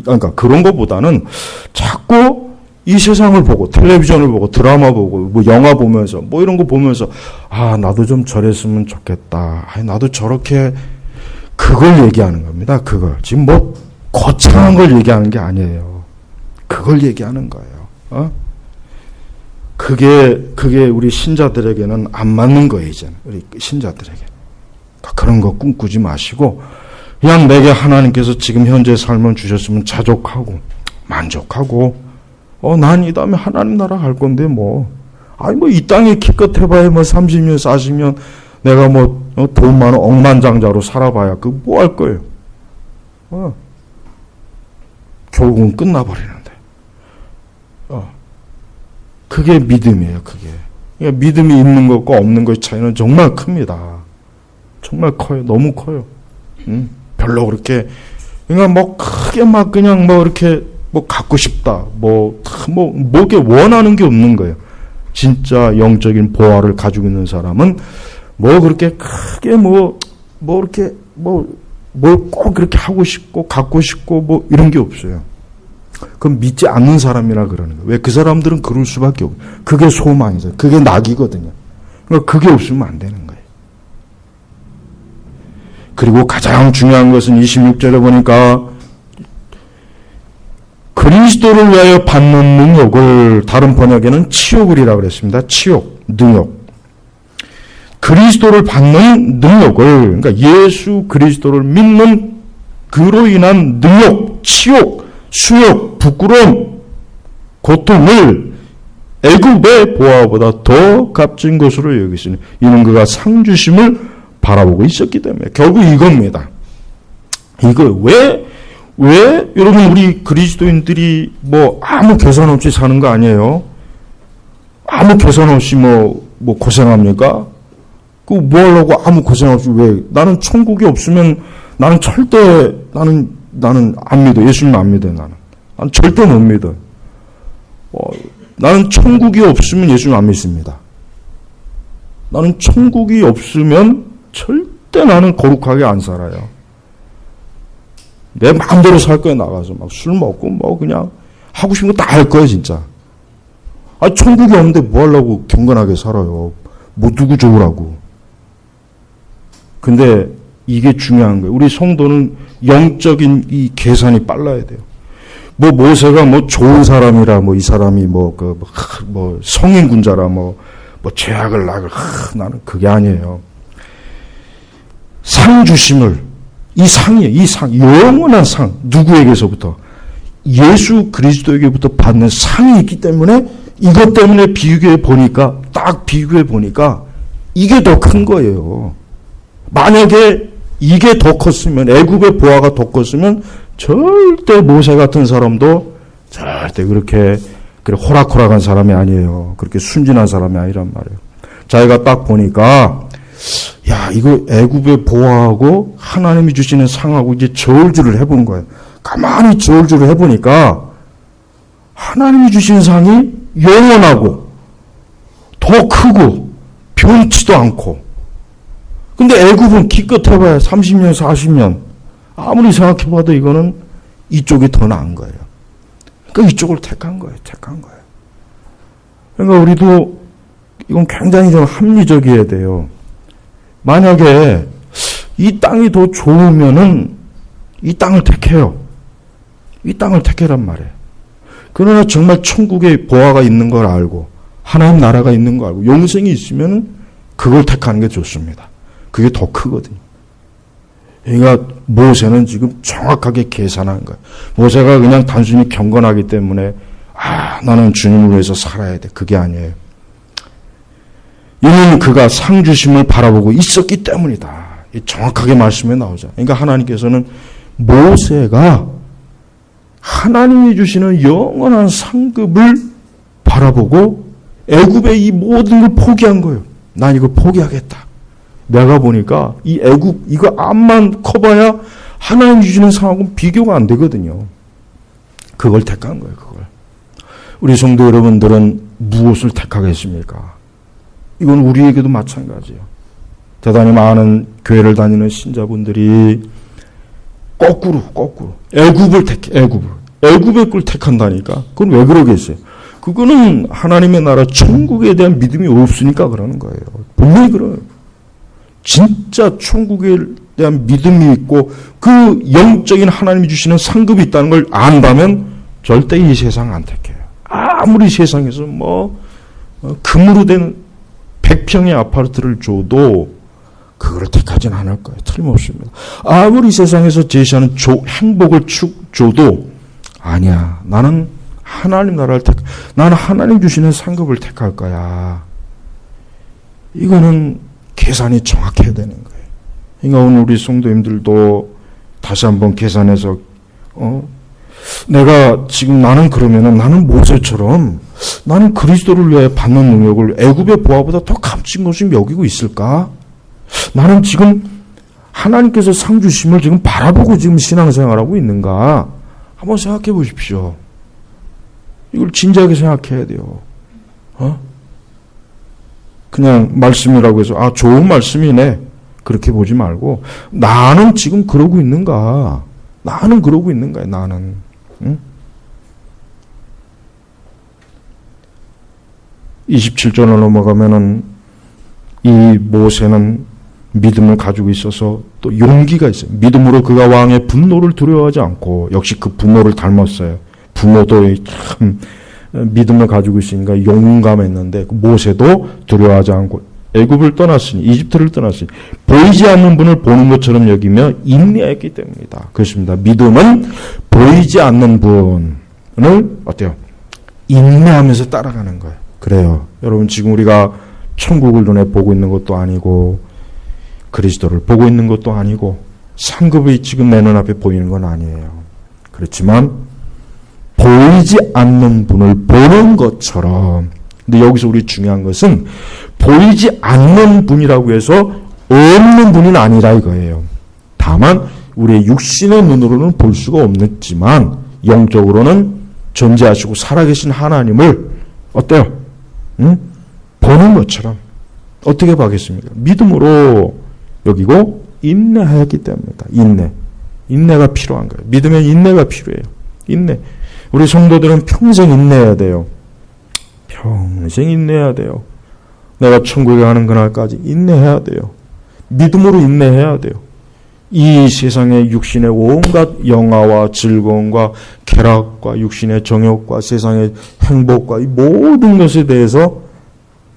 그러니까 그런 것보다는 자꾸 이 세상을 보고 텔레비전을 보고 드라마 보고 뭐 영화 보면서 뭐 이런 거 보면서 나도 좀 저랬으면 좋겠다. 나도 저렇게 그걸 얘기하는 겁니다. 그걸 지금 뭐 거창한 걸 얘기하는 게 아니에요. 그걸 얘기하는 거예요. 그게 우리 신자들에게는 안 맞는 거예요. 이제는 우리 신자들에게 그런 거 꿈꾸지 마시고 그냥 내게 하나님께서 지금 현재 삶을 주셨으면 자족하고 만족하고 난 이 다음에 하나님 나라 갈 건데 이 땅에 기껏 해봐야 30년 40년 내가 돈 많은 억만장자로 살아봐야 뭐 할 거예요. 결국은 끝나버리는데. 그게 믿음이에요. 그게. 그러니까 믿음이 있는 것과 없는 것의 차이는 정말 큽니다. 정말 커요. 너무 커요. 별로 그렇게 그러니까 크게 그냥 이렇게 갖고 싶다. 뭐게 원하는 게 없는 거예요. 진짜 영적인 보화를 가지고 있는 사람은 그렇게 크게 이렇게 뭘 꼭 그렇게 하고 싶고 갖고 싶고 이런 게 없어요. 그건 믿지 않는 사람이라 그러는 거예요. 왜 그 사람들은 그럴 수밖에 없어요. 그게 소망이죠. 그게 낙이거든요. 그러니까 그게 없으면 안 되는 거예요. 그리고 가장 중요한 것은 26절에 보니까 그리스도를 위하여 받는 능력을 다른 번역에는 치욕을이라고 그랬습니다. 치욕, 능욕. 그리스도를 받는 능력을 그러니까 예수 그리스도를 믿는 그로 인한 능력, 치욕, 수욕, 부끄러움, 고통을 애굽의 보화보다 더 값진 것으로 여기시니 이는 그가 상 주심을 바라보고 있었기 때문에 결국 이겁니다. 이거 왜 여러분 우리 그리스도인들이 아무 계산 없이 사는 거 아니에요? 아무 계산 없이 고생합니까? 뭐 하려고 아무 고생 없이 왜? 나는 천국이 없으면 나는 절대 나는 안 믿어. 예수님 안 믿어. 나는 절대 못 믿어. 나는 천국이 없으면 예수님 안 믿습니다. 나는 천국이 없으면 절대 나는 거룩하게 안 살아요. 내 마음대로 살 거야. 나가서 술 먹고 그냥 하고 싶은 거 다 할 거야 진짜. 천국이 없는데 뭐 하려고 경건하게 살아요. 누구 좋으라고. 근데 이게 중요한 거예요. 우리 성도는 영적인 이 계산이 빨라야 돼요. 모세가 좋은 사람이라 이 사람이 성인군자라 죄악을 나는 그게 아니에요. 상 주심을 이 상이에요. 이 상 영원한 상 누구에게서부터 예수 그리스도에게부터 받는 상이 있기 때문에 이것 때문에 비교해 보니까 이게 더 큰 거예요. 만약에 이게 더 컸으면 애굽의 보화가 더 컸으면 절대 모세 같은 사람도 절대 그렇게 호락호락한 사람이 아니에요. 그렇게 순진한 사람이 아니란 말이에요. 자기가 딱 보니까 이거 애굽의 보화하고 하나님이 주시는 상하고 이제 저울질을 해본 거예요. 가만히 저울질을 해보니까 하나님이 주신 상이 영원하고 더 크고 변치도 않고 근데 애굽은 기껏 해봐야 30년 40년 아무리 생각해봐도 이거는 이쪽이 더 나은 거예요. 그러니까 이쪽을 택한 거예요. 그러니까 우리도 이건 굉장히 좀 합리적이어야 돼요. 만약에 이 땅이 더 좋으면은 이 땅을 택해요. 이 땅을 택해란 말이에요. 그러나 정말 천국에 보화가 있는 걸 알고 하나님 나라가 있는 걸 알고 영생이 있으면 그걸 택하는 게 좋습니다. 그게 더 크거든요. 그러니까 모세는 지금 정확하게 계산한 거예요. 모세가 그냥 단순히 경건하기 때문에 나는 주님을 위해서 살아야 돼. 그게 아니에요. 이는 그가 상 주심을 바라보고 있었기 때문이다. 정확하게 말씀에 나오죠. 그러니까 하나님께서는 모세가 하나님이 주시는 영원한 상급을 바라보고 애굽의 이 모든 걸 포기한 거예요. 난 이거 포기하겠다. 내가 보니까 이 애굽 이거 암만 커봐야 하나님 주시는 상하고는 비교가 안 되거든요. 그걸 택한 거예요. 그걸. 우리 성도 여러분들은 무엇을 택하겠습니까? 이건 우리에게도 마찬가지예요. 대단히 많은 교회를 다니는 신자분들이 거꾸로 애굽을 택해. 애굽의 걸 택한다니까. 그건 왜 그러겠어요? 그거는 하나님의 나라 천국에 대한 믿음이 없으니까 그러는 거예요. 분명히 그래요. 진짜 천국에 대한 믿음이 있고 그 영적인 하나님이 주시는 상급이 있다는 걸 안다면 절대 이 세상 안 택해요. 아무리 세상에서 금으로 된 100평의 아파트를 줘도 그걸 택하진 않을 거예요. 틀림없습니다. 아무리 세상에서 제시하는 행복을 줘도 아니야. 나는 하나님 나라를 나는 하나님 주시는 상급을 택할 거야. 이거는 계산이 정확해야 되는 거예요. 그러니까 오늘 우리 성도님들도 다시 한번 계산해서 내가 지금 나는 그러면은 나는 모세처럼 나는 그리스도를 위해 받는 능력을 애굽의 보화보다 더 값진 것을 여기고 있을까? 나는 지금 하나님께서 상 주심을 지금 바라보고 지금 신앙생활하고 있는가? 한번 생각해 보십시오. 이걸 진지하게 생각해야 돼요. 그냥 말씀이라고 해서 좋은 말씀이네 그렇게 보지 말고 나는 지금 그러고 있는가? 나는 그러고 있는 거야. 나는. 응? 27절을 넘어가면은 이 모세는 믿음을 가지고 있어서 또 용기가 있어요. 믿음으로 그가 왕의 분노를 두려워하지 않고 역시 그 분노를 닮았어요. 분노도 참 믿음을 가지고 있으니까 용감했는데 모세도 두려워하지 않고 애굽을 떠났으니 이집트를 떠났으니 보이지 않는 분을 보는 것처럼 여기며 인내했기 때문이다. 그렇습니다. 믿음은 보이지 않는 분을 어때요? 인내하면서 따라가는 거예요. 그래요. 여러분 지금 우리가 천국을 눈에 보고 있는 것도 아니고 그리스도를 보고 있는 것도 아니고 상급이 지금 내 눈앞에 보이는 건 아니에요. 그렇지만 보이지 않는 분을 보는 것처럼 근데 여기서 우리 중요한 것은 보이지 않는 분이라고 해서 없는 분은 아니라 이거예요. 다만 우리의 육신의 눈으로는 볼 수가 없지만 영적으로는 존재하시고 살아계신 하나님을 어때요? 보는 것처럼 어떻게 봐겠습니까? 믿음으로 여기고 인내하였기 때문이다. 인내가 필요한 거예요. 믿음에 인내가 필요해요. 인내. 우리 성도들은 평생 인내해야 돼요. 평생 인내해야 돼요. 내가 천국에 가는 그날까지 인내해야 돼요. 믿음으로 인내해야 돼요. 이 세상의 육신의 온갖 영화와 즐거움과 쾌락과 육신의 정욕과 세상의 행복과 이 모든 것에 대해서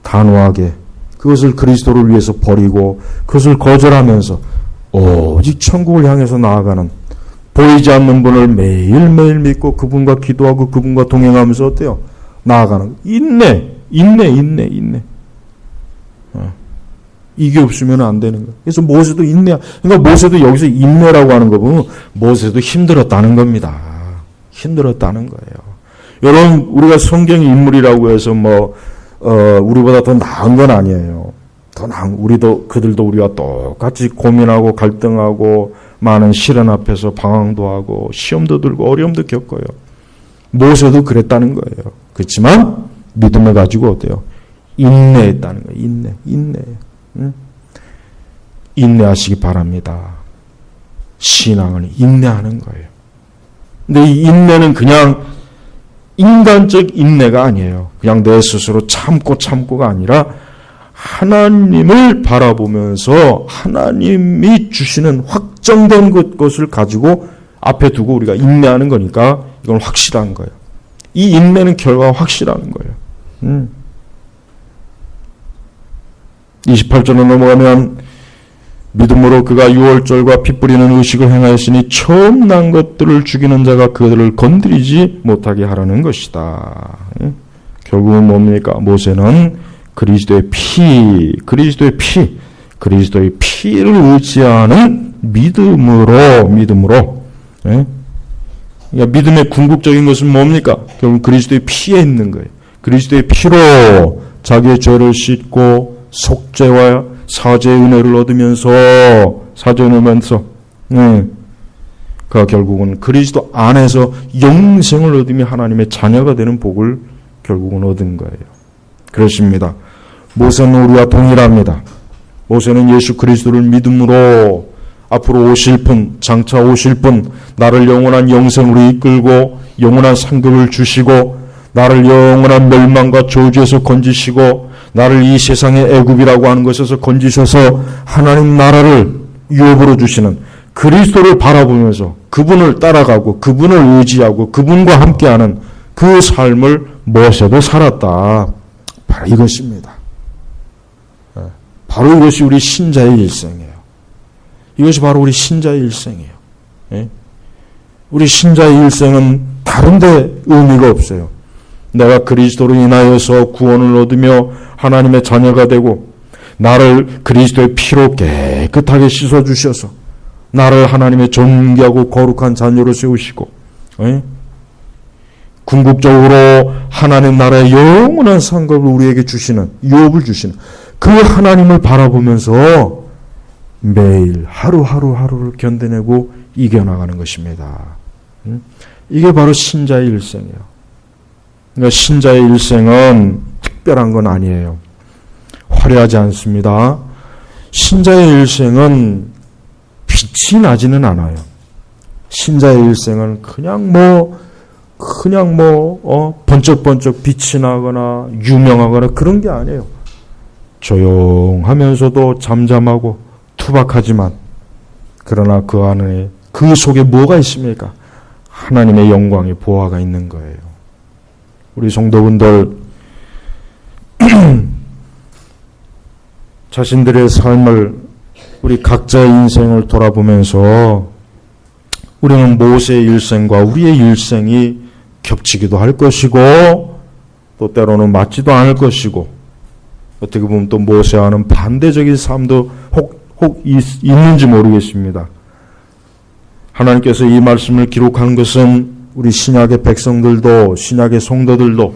단호하게 그것을 그리스도를 위해서 버리고 그것을 거절하면서 오직 천국을 향해서 나아가는 보이지 않는 분을 매일매일 믿고 그분과 기도하고 그분과 동행하면서 어때요? 나아가는 인내. 이게 없으면 안 되는 거예요. 그래서 모세도 그러니까 모세도 여기서 인내라고 하는 거 보면 모세도 힘들었다는 겁니다. 힘들었다는 거예요. 여러분 우리가 성경의 인물이라고 해서 우리보다 더 나은 건 아니에요. 그들도 우리와 똑같이 고민하고 갈등하고 많은 시련 앞에서 방황도 하고 시험도 들고 어려움도 겪어요. 모세도 그랬다는 거예요. 그렇지만 믿음을 가지고 어때요? 인내했다는 거예요. 인내. 인내하시기 바랍니다. 신앙은 인내하는 거예요. 근데 이 인내는 그냥 인간적 인내가 아니에요. 그냥 내 스스로 참고가 아니라 하나님을 바라보면서 하나님이 주시는 확정된 것을 가지고 앞에 두고 우리가 인내하는 거니까 이건 확실한 거예요. 이 인내는 결과가 확실한 거예요. 28절로 넘어가면 믿음으로 그가 유월절과 피 뿌리는 의식을 행하였으니 처음 난 것들을 죽이는 자가 그들을 건드리지 못하게 하라는 것이다. 결국은 뭡니까? 모세는 그리스도의 그리스도의 피를 의지하는 믿음으로. 그러니까 믿음의 궁극적인 것은 뭡니까? 결국 그리스도의 피에 있는 거예요. 그리스도의 피로 자기의 죄를 씻고 속죄와 사죄의 은혜를 얻으면서 그가 결국은 그리스도 안에서 영생을 얻으며 하나님의 자녀가 되는 복을 결국은 얻은 거예요. 그렇습니다. 모세는 우리와 동일합니다. 모세는 예수 그리스도를 믿음으로 앞으로 장차 오실 분, 나를 영원한 영생으로 이끌고 영원한 상급을 주시고 나를 영원한 멸망과 저주에서 건지시고 나를 이 세상의 애굽이라고 하는 것에서 건지셔서 하나님 나라를 유업으로 주시는 그리스도를 바라보면서 그분을 따라가고 그분을 의지하고 그분과 함께하는 그 삶을 모세도 살았다. 바로 이것입니다. 바로 이것이 우리 신자의 일생이에요. 이것이 바로 우리 신자의 일생이에요. 우리 신자의 일생은 다른데 의미가 없어요. 내가 그리스도로 인하여서 구원을 얻으며 하나님의 자녀가 되고 나를 그리스도의 피로 깨끗하게 씻어주셔서 나를 하나님의 존귀하고 거룩한 자녀로 세우시고 궁극적으로 하나님 나라의 영원한 상급을 우리에게 주시는 유업을 주시는 그 하나님을 바라보면서 매일 하루하루를 견뎌내고 이겨나가는 것입니다. 이게 바로 신자의 일생이에요. 그러니까 신자의 일생은 특별한 건 아니에요. 화려하지 않습니다. 신자의 일생은 빛이 나지는 않아요. 신자의 일생은 그냥 번쩍번쩍 빛이 나거나 유명하거나 그런 게 아니에요. 조용하면서도 잠잠하고 투박하지만 그러나 그 안에 그 속에 뭐가 있습니까? 하나님의 영광의 보화가 있는 거예요. 우리 성도분들 자신들의 삶을 우리 각자의 인생을 돌아보면서 우리는 모세의 일생과 우리의 일생이 겹치기도 할 것이고 또 때로는 맞지도 않을 것이고 어떻게 보면 또 모세와는 반대적인 삶도 혹 있는지 모르겠습니다. 하나님께서 이 말씀을 기록한 것은 우리 신약의 백성들도 신약의 성도들도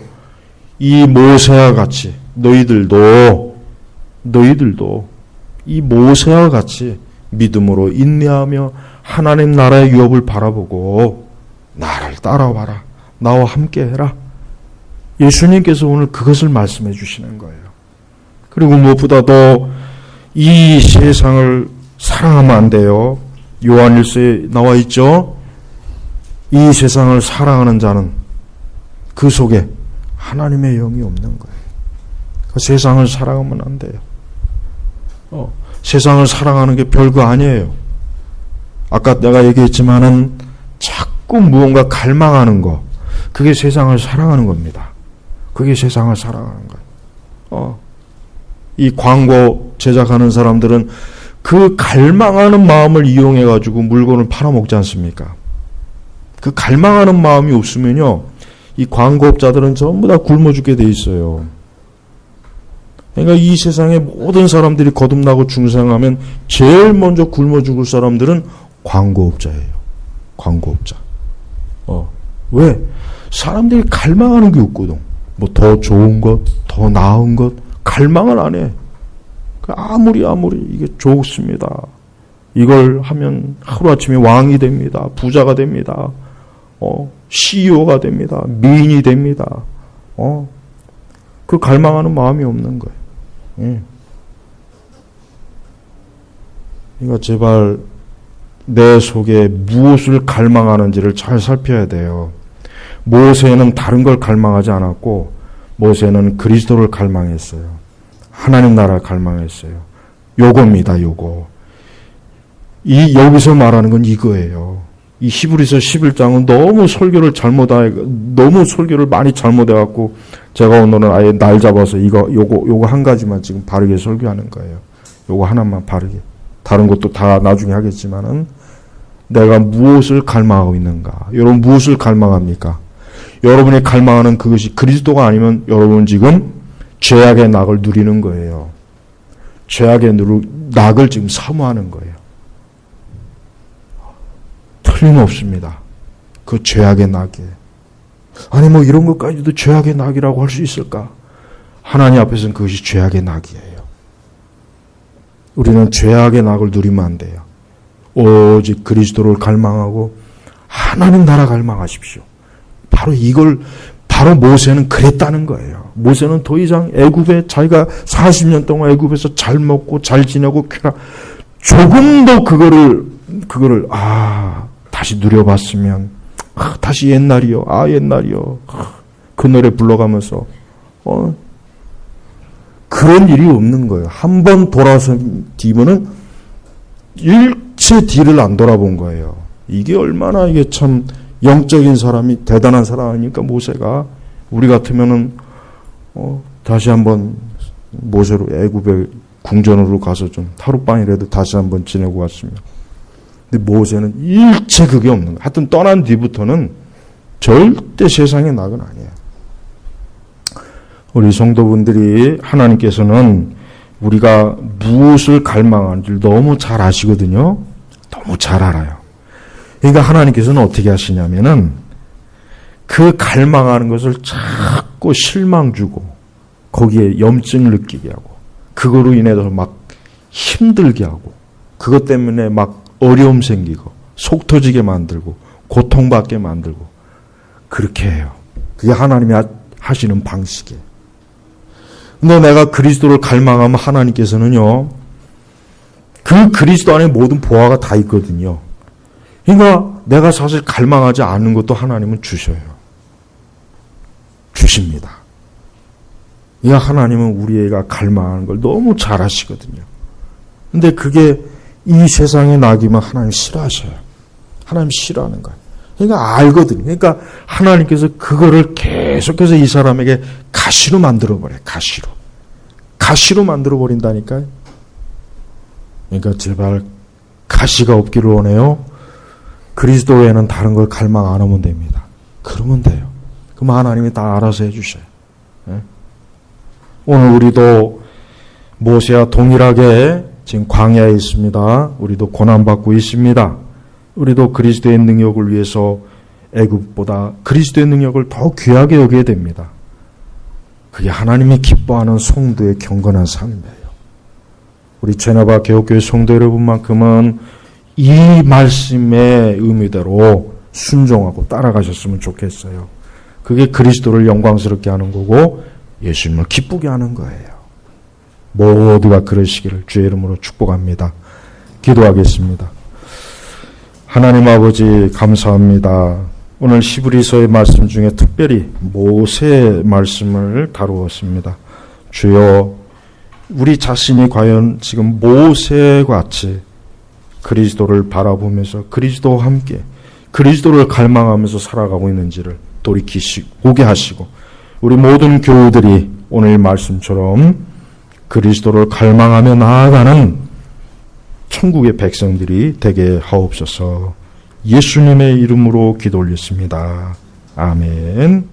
이 모세와 같이 너희들도 이 모세와 같이 믿음으로 인내하며 하나님 나라의 유업을 바라보고 나를 따라와라. 나와 함께해라. 예수님께서 오늘 그것을 말씀해 주시는 거예요. 그리고 무엇보다도 이 세상을 사랑하면 안 돼요. 요한일서에 나와 있죠. 이 세상을 사랑하는 자는 그 속에 하나님의 영이 없는 거예요. 그 세상을 사랑하면 안 돼요. 세상을 사랑하는 게 별거 아니에요. 아까 내가 얘기했지만은 자꾸 무언가 갈망하는 거, 그게 세상을 사랑하는 겁니다. 그게 세상을 사랑하는 거예요. 이 광고 제작하는 사람들은 그 갈망하는 마음을 이용해가지고 물건을 팔아먹지 않습니까? 그 갈망하는 마음이 없으면요, 이 광고업자들은 전부 다 굶어 죽게 돼 있어요. 그러니까 이 세상에 모든 사람들이 거듭나고 중생하면 제일 먼저 굶어 죽을 사람들은 광고업자예요. 광고업자. 왜? 사람들이 갈망하는 게 없거든. 뭐 더 좋은 것, 더 나은 것, 갈망을 안 해. 아무리 이게 좋습니다. 이걸 하면 하루아침에 왕이 됩니다. 부자가 됩니다. CEO가 됩니다. 미인이 됩니다. 그 갈망하는 마음이 없는 거예요. 그러니까 제발 내 속에 무엇을 갈망하는지를 잘 살펴야 돼요. 모세는 다른 걸 갈망하지 않았고 모세는 그리스도를 갈망했어요. 하나님 나라를 갈망했어요. 요겁니다. 요거. 여기서 말하는 건 이거예요. 이 히브리서 11장은 너무 설교를 많이 잘못해갖고 제가 오늘은 아예 날 잡아서 요거 한 가지만 지금 바르게 설교하는 거예요. 요거 하나만 바르게. 다른 것도 다 나중에 하겠지만은 내가 무엇을 갈망하고 있는가? 여러분 무엇을 갈망합니까? 여러분이 갈망하는 그것이 그리스도가 아니면 여러분 지금 죄악의 낙을 누리는 거예요. 죄악의 낙을 지금 사모하는 거예요. 틀림없습니다. 그 죄악의 낙이에요. 아니 뭐 이런 것까지도 죄악의 낙이라고 할 수 있을까? 하나님 앞에서는 그것이 죄악의 낙이에요. 우리는 죄악의 낙을 누리면 안 돼요. 오직 그리스도를 갈망하고 하나님 나라 갈망하십시오. 바로 모세는 그랬다는 거예요. 모세는 더 이상 애굽에 자기가 40년 동안 애굽에서 잘 먹고 잘 지내고 조금도 그거를 다시 누려봤으면 다시 옛날이요. 옛날이요. 그 노래 불러가면서 그런 일이 없는 거예요. 한 번 돌아선 뒤면은 일체 뒤를 안 돌아본 거예요. 이게 얼마나 이게 참 영적인 사람이 대단한 사람이니까 모세가 우리 같으면은 다시 한번 모세로 애굽에 궁전으로 가서 좀 하룻밤이라도 다시 한번 지내고 왔으면. 근데 모세는 일체 그게 없는 거예요. 하여튼 떠난 뒤부터는 절대 세상의 낙은 아니에요. 우리 성도분들이 하나님께서는 우리가 무엇을 갈망하는지를 너무 잘 아시거든요. 너무 잘 알아요. 그러니까 하나님께서는 어떻게 하시냐면은 그 갈망하는 것을 자꾸 실망 주고 거기에 염증을 느끼게 하고 그거로 인해서 막 힘들게 하고 그것 때문에 막 어려움 생기고 속 터지게 만들고 고통받게 만들고 그렇게 해요. 그게 하나님이 하시는 방식이에요. 근데 내가 그리스도를 갈망하면 하나님께서는요, 그 그리스도 안에 모든 보화가 다 있거든요. 그러니까 내가 사실 갈망하지 않는 것도 하나님은 주셔요. 주십니다. 그러니까 하나님은 우리가 갈망하는 걸 너무 잘 아시거든요. 근데 그게 이 세상의 낙이면 하나님 싫어하셔요. 하나님 싫어하는 거예요. 그러니까 알거든요. 그러니까 하나님께서 그거를 계속해서 이 사람에게 가시로 만들어버려요. 가시로 만들어버린다니까요. 그러니까 제발 가시가 없기를 원해요. 그리스도 외에는 다른 걸 갈망 안 하면 됩니다. 그러면 돼요. 그럼 하나님이 다 알아서 해주셔요. 네? 오늘 우리도 모세와 동일하게 지금 광야에 있습니다. 우리도 고난받고 있습니다. 우리도 그리스도의 능력을 위해서 애굽보다 그리스도의 능력을 더 귀하게 여겨야 됩니다. 그게 하나님이 기뻐하는 성도의 경건한 삶이에요. 우리 제나바 개혁교회 성도 여러분만큼은 이 말씀의 의미대로 순종하고 따라가셨으면 좋겠어요. 그게 그리스도를 영광스럽게 하는 거고 예수님을 기쁘게 하는 거예요. 모두가 그러시기를 주의 이름으로 축복합니다. 기도하겠습니다. 하나님 아버지 감사합니다. 오늘 히브리서의 말씀 중에 특별히 모세의 말씀을 다루었습니다. 주여, 우리 자신이 과연 지금 모세같이 그리스도를 바라보면서 그리스도와 함께 그리스도를 갈망하면서 살아가고 있는지를 보게 하시고 우리 모든 교우들이 오늘 말씀처럼 그리스도를 갈망하며 나아가는 천국의 백성들이 되게 하옵소서. 예수님의 이름으로 기도 올렸습니다. 아멘.